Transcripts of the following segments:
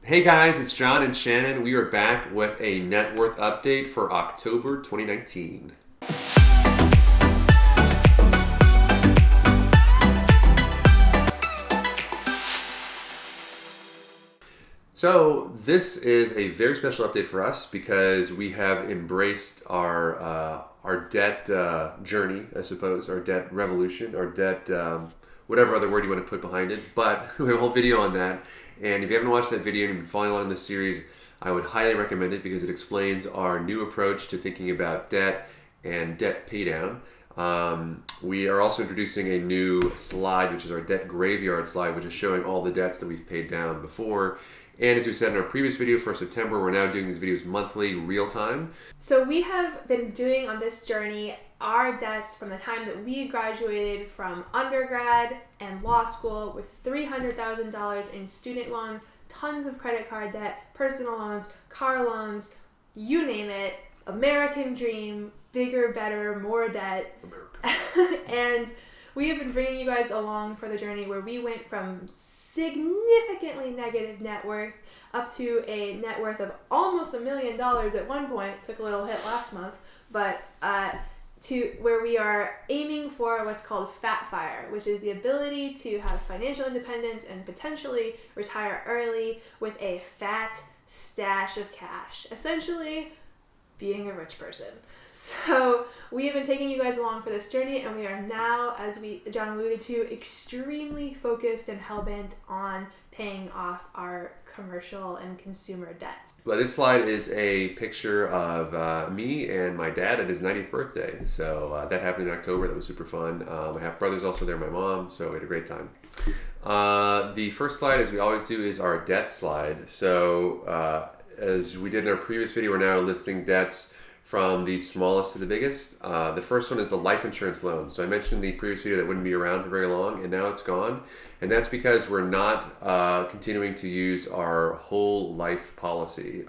Hey guys, it's John and Shannon. We are back with a net worth update for October 2019. So this is a very special update for us because we have embraced our debt journey, I suppose, our debt revolution, our debt whatever other word you want to put behind it. But we have a whole video on that, and if you haven't watched that video and you've been following along in this series, I would highly recommend it because it explains our new approach to thinking about debt and debt pay down. We are also introducing a new slide, which is our debt graveyard slide, which is showing all the debts that we've paid down before. And as we said in our previous video for September, we're now doing these videos monthly, real time. So we have been doing on this journey our debts from the time that we graduated from undergrad and law school with $300,000 in student loans, tons of credit card debt, personal loans, car loans, you name it, American dream, bigger, better, more debt. And we have been bringing you guys along for the journey where we went from significantly negative net worth up to a net worth of almost $1 million at one point. Took a little hit last month, but to where we are aiming for what's called FatFIRE, which is the ability to have financial independence and potentially retire early with a fat stash of cash. Essentially, being a rich person. So we have been taking you guys along for this journey, and we are now, as John alluded to, extremely focused and hell-bent on paying off our commercial and consumer debt. Well, this slide is a picture of me and my dad at his 90th birthday. So that happened in October. That was super fun. My half brother's also there, my mom, so we had a great time. The first slide, as we always do, is our debt slide. So as we did in our previous video, we're now listing debts from the smallest to the biggest. The first one is the life insurance loan. So I mentioned in the previous video that wouldn't be around for very long, and now it's gone. And that's because we're not continuing to use our whole life policy.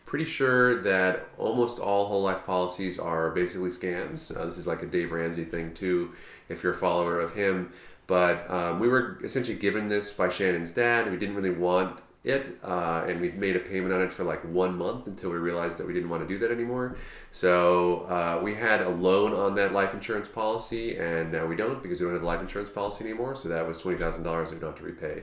Pretty sure that almost all whole life policies are basically scams. This is like a Dave Ramsey thing too, if you're a follower of him. But we were essentially given this by Shannon's dad. We didn't really want it, and we made a payment on it for like 1 month until we realized that we didn't want to do that anymore. So we had a loan on that life insurance policy, and now we don't because we don't have a life insurance policy anymore. So that was $20,000 that we don't have to repay.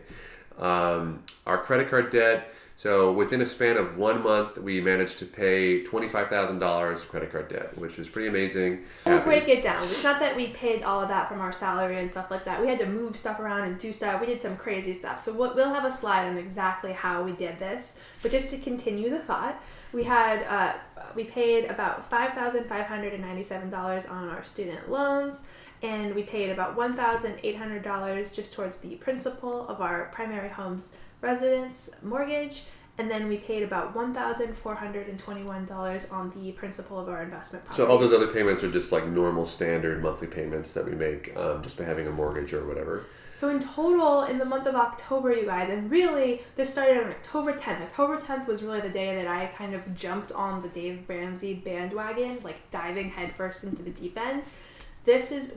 Our credit card debt. So within a span of 1 month, we managed to pay $25,000 of credit card debt, which was pretty amazing. We'll break it down. It's not that we paid all of that from our salary and stuff like that. We had to move stuff around and do stuff. We did some crazy stuff. So we'll have a slide on exactly how we did this. But just to continue the thought, we paid about $5,597 on our student loans, and we paid about $1,800 just towards the principal of our primary home's residence mortgage, and then we paid about $1,421 on the principal of our investment properties. So all those other payments are just like normal standard monthly payments that we make just by having a mortgage or whatever. So in total, in the month of October, you guys, and really this started on October 10th. October 10th was really the day that I kind of jumped on the Dave Ramsey bandwagon, like diving headfirst into the deep end.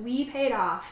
We paid off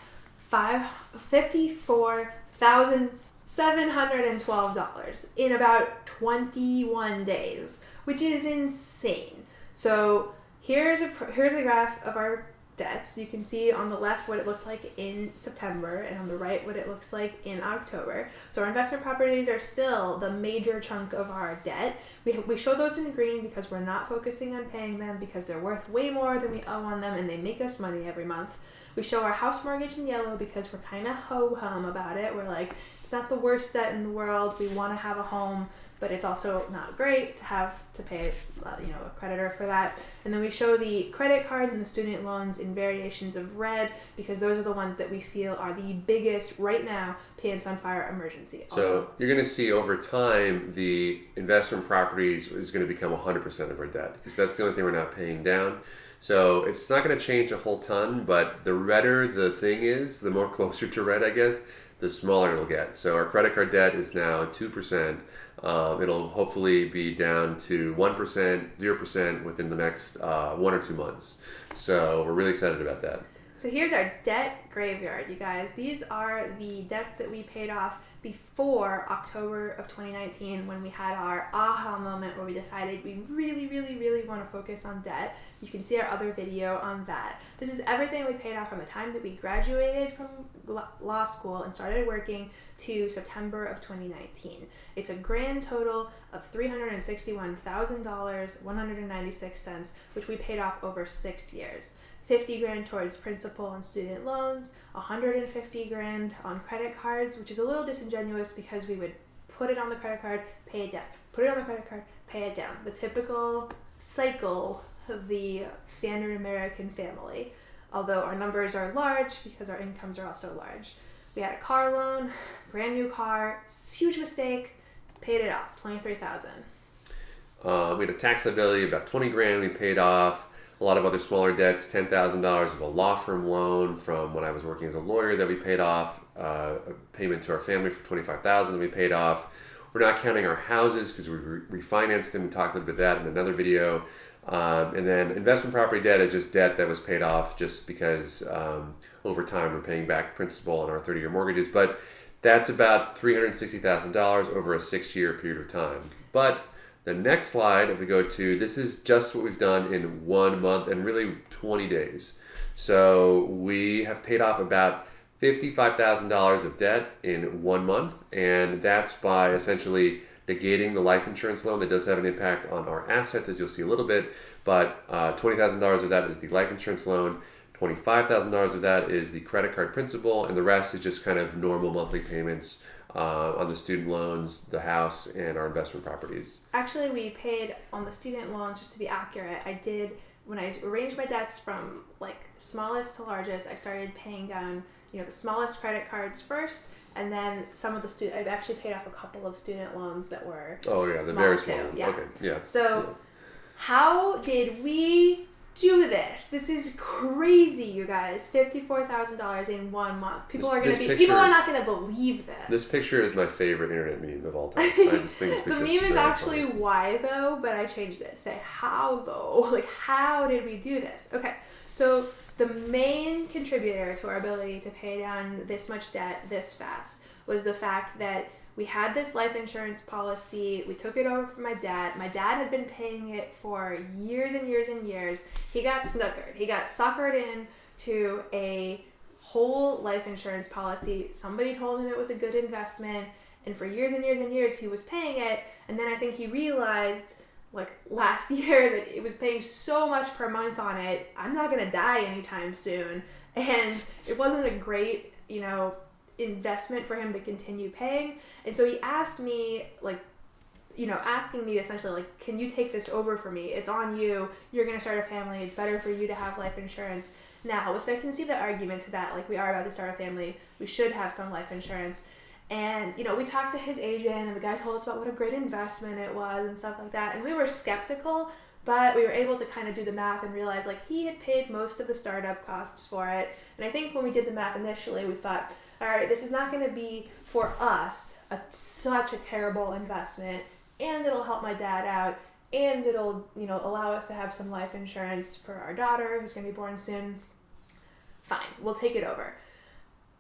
$54,712 in about 21 days, which is insane. So here's a graph of our debts. You can see on the left what it looked like in September, and on the right what it looks like in October. So our investment properties are still the major chunk of our debt. We show those in green because we're not focusing on paying them because they're worth way more than we owe on them, and they make us money every month. We show our house mortgage in yellow because we're kind of ho-hum about it. We're like, it's not the worst debt in the world. We want to have a home, but it's also not great to have to pay a creditor for that. And then we show the credit cards and the student loans in variations of red because those are the ones that we feel are the biggest right now pants on fire emergency. So you're going to see over time the investment properties is going to become 100% of our debt because that's the only thing we're not paying down. So it's not going to change a whole ton, but the redder the thing is, the more closer to red, I guess, the smaller it'll get. So our credit card debt is now 2%. It'll hopefully be down to 1%, 0% within the next 1 or 2 months. So we're really excited about that. So here's our debt graveyard, you guys. These are the debts that we paid off before October of 2019, when we had our aha moment where we decided we really, really, really want to focus on debt. You can see our other video on that. This is everything we paid off from the time that we graduated from law school and started working to September of 2019. It's a grand total of $361,000, 196 cents, which we paid off over 6 years. 50 grand towards principal and student loans, 150 grand on credit cards, which is a little disingenuous because we would put it on the credit card, pay it down, put it on the credit card, pay it down. The typical cycle of the standard American family, although our numbers are large because our incomes are also large. We had a car loan, brand new car, huge mistake, paid it off, $23,000. We had a tax liability, about 20 grand we paid off. A lot of other smaller debts, $10,000 of a law firm loan from when I was working as a lawyer that we paid off, a payment to our family for $25,000 that we paid off. We're not counting our houses because we refinanced them. We talked a little bit of that in another video. And then investment property debt is just debt that was paid off just because over time we're paying back principal on our 30-year mortgages. But that's about $360,000 over a 6-year period of time. But the next slide, if we go to, this is just what we've done in 1 month and really 20 days. So we have paid off about $55,000 of debt in 1 month, and that's by essentially negating the life insurance loan. That does have an impact on our assets, as you'll see a little bit, but $20,000 of that is the life insurance loan, $25,000 of that is the credit card principal, and the rest is just kind of normal monthly payments on the student loans, the house, and our investment properties. Actually, we paid on the student loans, just to be accurate, when I arranged my debts from like smallest to largest, I started paying down, the smallest credit cards first, and then some of the I've actually paid off a couple of student loans that were the very small ones. Yeah. Okay, yeah. So how did we do this? This is crazy, you guys. $54,000 in 1 month. People are not gonna believe this. This picture is my favorite internet meme of all time. I just think this The picture meme is actually funny. Why though, but I changed it to say how though. Like, how did we do this? Okay, so the main contributor to our ability to pay down this much debt this fast was the fact that we had this life insurance policy. We took it over from my dad. My dad had been paying it for years and years and years. He got snookered. He got suckered into a whole life insurance policy. Somebody told him it was a good investment. And for years and years and years, he was paying it. And then I think he realized, like last year, that it was paying so much per month on it. I'm not going to die anytime soon. And it wasn't a great, investment for him to continue paying. And so he asked me, asking me essentially, can you take this over for me? It's on you. You're going to start a family. It's better for you to have life insurance now, which I can see the argument to that. Like, we are about to start a family. We should have some life insurance. And, we talked to his agent, and the guy told us about what a great investment it was and stuff like that. And we were skeptical, but we were able to kind of do the math and realize, he had paid most of the startup costs for it. And I think when we did the math initially, we thought, all right, this is not going to be, for us, such a terrible investment, and it'll help my dad out, and it'll, allow us to have some life insurance for our daughter, who's going to be born soon. Fine, we'll take it over.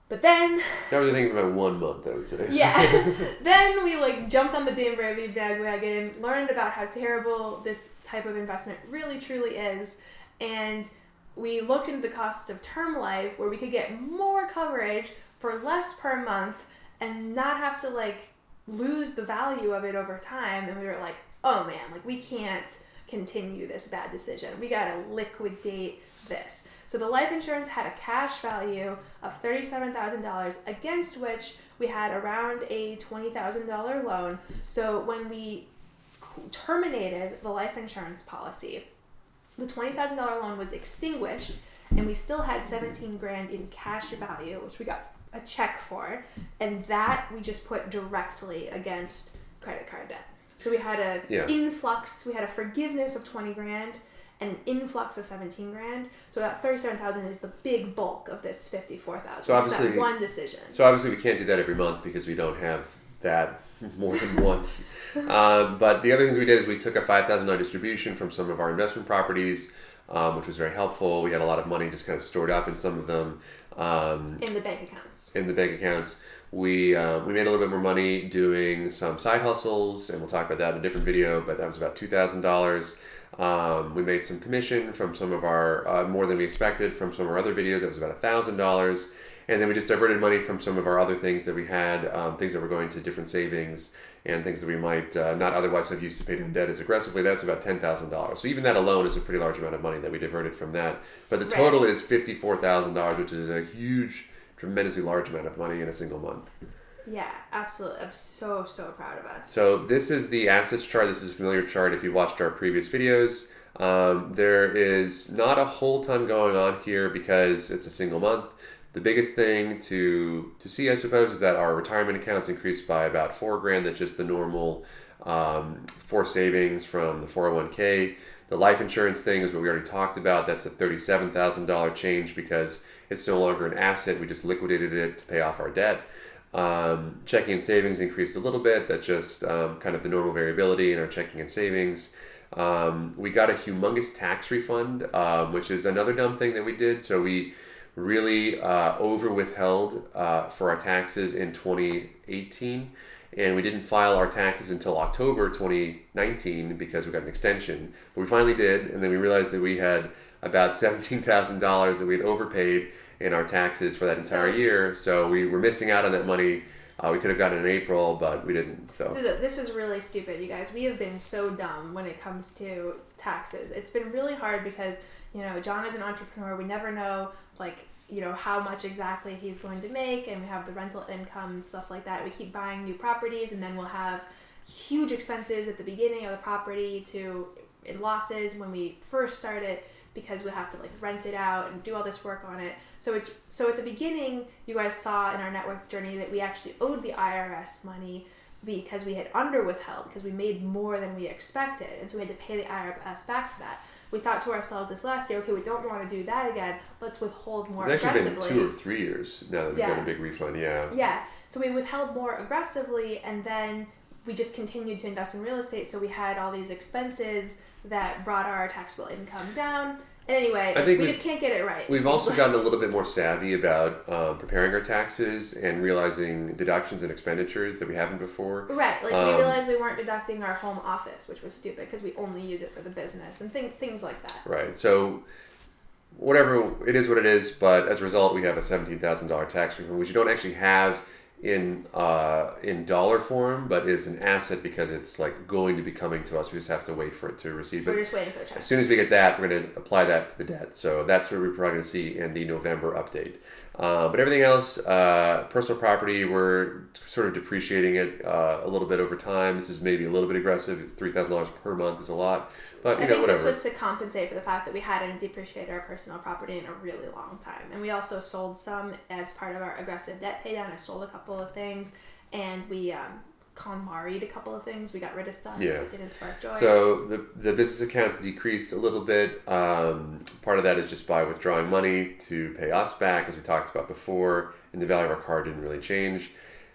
But then... That was the thing about 1 month, I would say. Yeah. Then we, jumped on the Dave Ramsey bandwagon, learned about how terrible this type of investment really, truly is, and we looked into the cost of term life, where we could get more coverage for less per month and not have to lose the value of it over time. And we were like, oh man, we can't continue this bad decision. We gotta liquidate this. So the life insurance had a cash value of $37,000, against which we had around a $20,000 loan. So when we terminated the life insurance policy, the $20,000 loan was extinguished, and we still had 17 grand in cash value, which we got a check for, and that we just put directly against credit card debt. So we had influx, we had a forgiveness of 20 grand and an influx of 17 grand. So that 37,000 is the big bulk of this 54,000. So obviously, that one decision. So obviously we can't do that every month because we don't have that more than once. But the other things we did is we took a $5,000 distribution from some of our investment properties. which was very helpful. We had a lot of money just kind of stored up in some of them. In the bank accounts. We made a little bit more money doing some side hustles, and we'll talk about that in a different video, but that was about $2,000. We made some commission from some of our, more than we expected from some of our other videos. That was about $1,000. And then we just diverted money from some of our other things that we had, things that were going to different savings and things that we might not otherwise have used to pay down debt as aggressively. That's about $10,000. So even that alone is a pretty large amount of money that we diverted from that. But the total is $54,000, which is a huge, tremendously large amount of money in a single month. Yeah, absolutely. I'm so proud of us. So this is the assets chart. This is a familiar chart if you watched our previous videos. There is not a whole ton going on here because it's a single month. The biggest thing to see, I suppose, is that our retirement accounts increased by about $4,000. That's just the normal for savings from the 401k. The life insurance thing is what we already talked about. That's a $37,000 change because it's no longer an asset. We just liquidated it to pay off our debt. Checking and savings increased a little bit. That's just kind of the normal variability in our checking and savings. We got a humongous tax refund, which is another dumb thing that we did. So we really over withheld for our taxes in 2018, and we didn't file our taxes until October 2019 because we got an extension. But we finally did, and then we realized that we had about $17,000 that we had overpaid in our taxes for that entire year. So we were missing out on that money. We could have gotten it in April, but we didn't. So this was really stupid, you guys. We have been so dumb when it comes to taxes. It's been really hard because, you know, John is an entrepreneur. We never know, like, you know, how much exactly he's going to make, and we have the rental income and stuff like that. We keep buying new properties, and then we'll have huge expenses at the beginning of the property in losses when we first start it, because we have to like rent it out and do all this work on it. So at the beginning, you guys saw in our net worth journey that we actually owed the IRS money because we had under withheld, because we made more than we expected, and so we had to pay the IRS back for that. We thought to ourselves this last year, okay, we don't want to do that again. Let's withhold more aggressively. It's actually been 2 or 3 years now that we've got a big refund, Yeah, so we withheld more aggressively, and then we just continued to invest in real estate, so we had all these expenses that brought our taxable income down. And anyway, we just can't get it right. We've also gotten a little bit more savvy about preparing our taxes and realizing deductions and expenditures that we haven't before. Right, like we realized we weren't deducting our home office, which was stupid because we only use it for the business and things like that. Right, so whatever, it is what it is, but as a result, we have a $17,000 tax refund, which you don't actually have in dollar form, but is an asset because it's like going to be coming to us. We just have to wait for it to receive it. We're just waiting for the check. As soon as we get that, we're going to apply that to the debt. So that's what we're probably going to see in the November update. But everything else, personal property, we're sort of depreciating it a little bit over time. This is maybe a little bit aggressive. $3,000 per month is a lot, but I think whatever. This was to compensate for the fact that we hadn't depreciated our personal property in a really long time, and we also sold some as part of our aggressive debt pay down. I sold a couple of things, and we KonMari'd a couple of things. We got rid of stuff that didn't spark joy. So the business accounts decreased a little bit. Part of that is just by withdrawing money to pay us back, as we talked about before, and the value of our car didn't really change.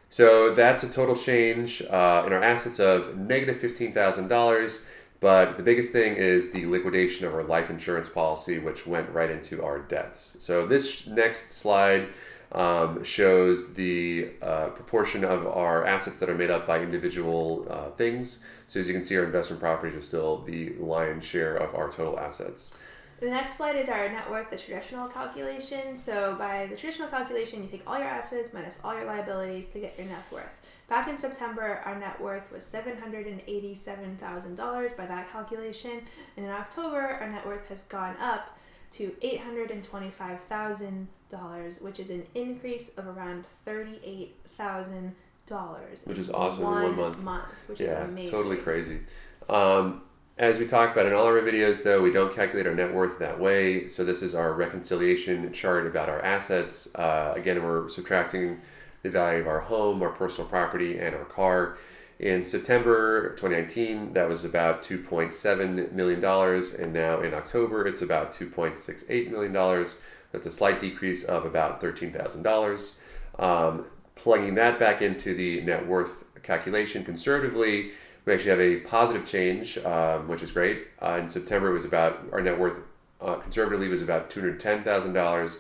So that's a total change in our assets of negative $15,000. But the biggest thing is the liquidation of our life insurance policy, which went right into our debts. So this next slide shows the proportion of our assets that are made up by individual things. So as you can see, our investment properties are still the lion's share of our total assets. The next slide is our net worth, the traditional calculation. So by the traditional calculation, you take all your assets minus all your liabilities to get your net worth. Back in September, our net worth was $787,000 by that calculation. And in October, our net worth has gone up to $825,000, which is an increase of around $38,000. Which is awesome in 1 month. Which is amazing. Totally crazy. As we talked about in all of our videos, though, we don't calculate our net worth that way. So this is our reconciliation chart about our assets. Again, we're subtracting the value of our home, our personal property, and our car. In September 2019, that was about $2.7 million, and now in October, it's about $2.68 million. That's a slight decrease of about $13,000. Plugging that back into the net worth calculation conservatively, we actually have a positive change, which is great. In September, it was about our net worth conservatively was about $210,000.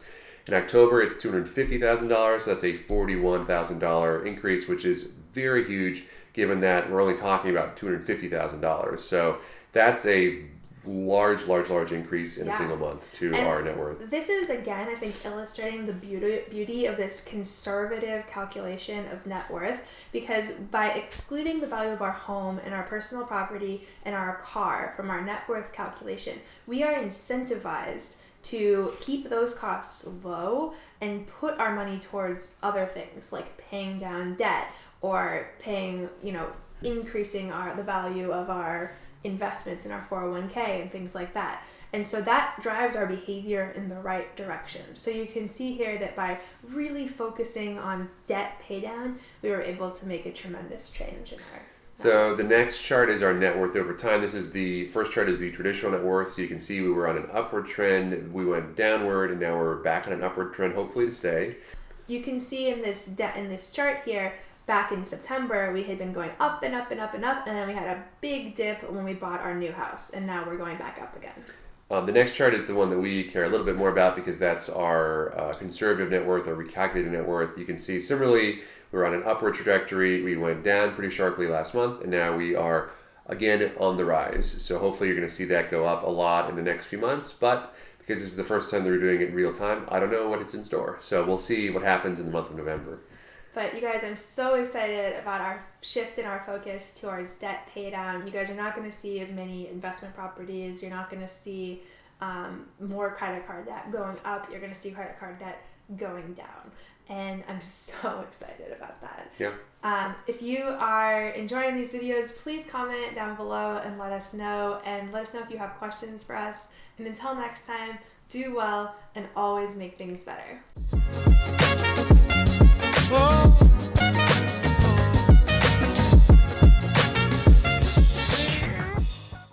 In October, it's $250,000. So that's a $41,000 increase, which is very huge given that we're only talking about $250,000. So that's a large increase in a single month to our net worth. This is, again, I think, illustrating the beauty of this conservative calculation of net worth, because by excluding the value of our home and our personal property and our car from our net worth calculation, we are incentivized to keep those costs low and put our money towards other things like paying down debt or paying, increasing the value of our investments in our 401k and things like that. And so that drives our behavior in the right direction. So you can see here that by really focusing on debt pay down, we were able to make a tremendous change in our. So the next chart is our net worth over time. This is the first chart is the traditional net worth. So you can see we were on an upward trend, we went downward, and now we're back on an upward trend, hopefully to stay. You can see in this chart here, back in September, we had been going up and up and up and up, and then we had a big dip when we bought our new house, and now we're going back up again. The next chart is the one that we care a little bit more about because that's our conservative net worth or recalculated net worth. You can see similarly, we're on an upward trajectory. We went down pretty sharply last month, and now we are again on the rise. So hopefully you're going to see that go up a lot in the next few months, but because this is the first time that we're doing it in real time, I don't know what it's in store. So we'll see what happens in the month of November. But you guys, I'm so excited about our shift in our focus towards debt pay down. You guys are not going to see as many investment properties. You're not going to see more credit card debt going up. You're going to see credit card debt going down. And I'm so excited about that. Yeah. If you are enjoying these videos, please comment down below and let us know. And let us know if you have questions for us. And until next time, do well and always make things better. Oh.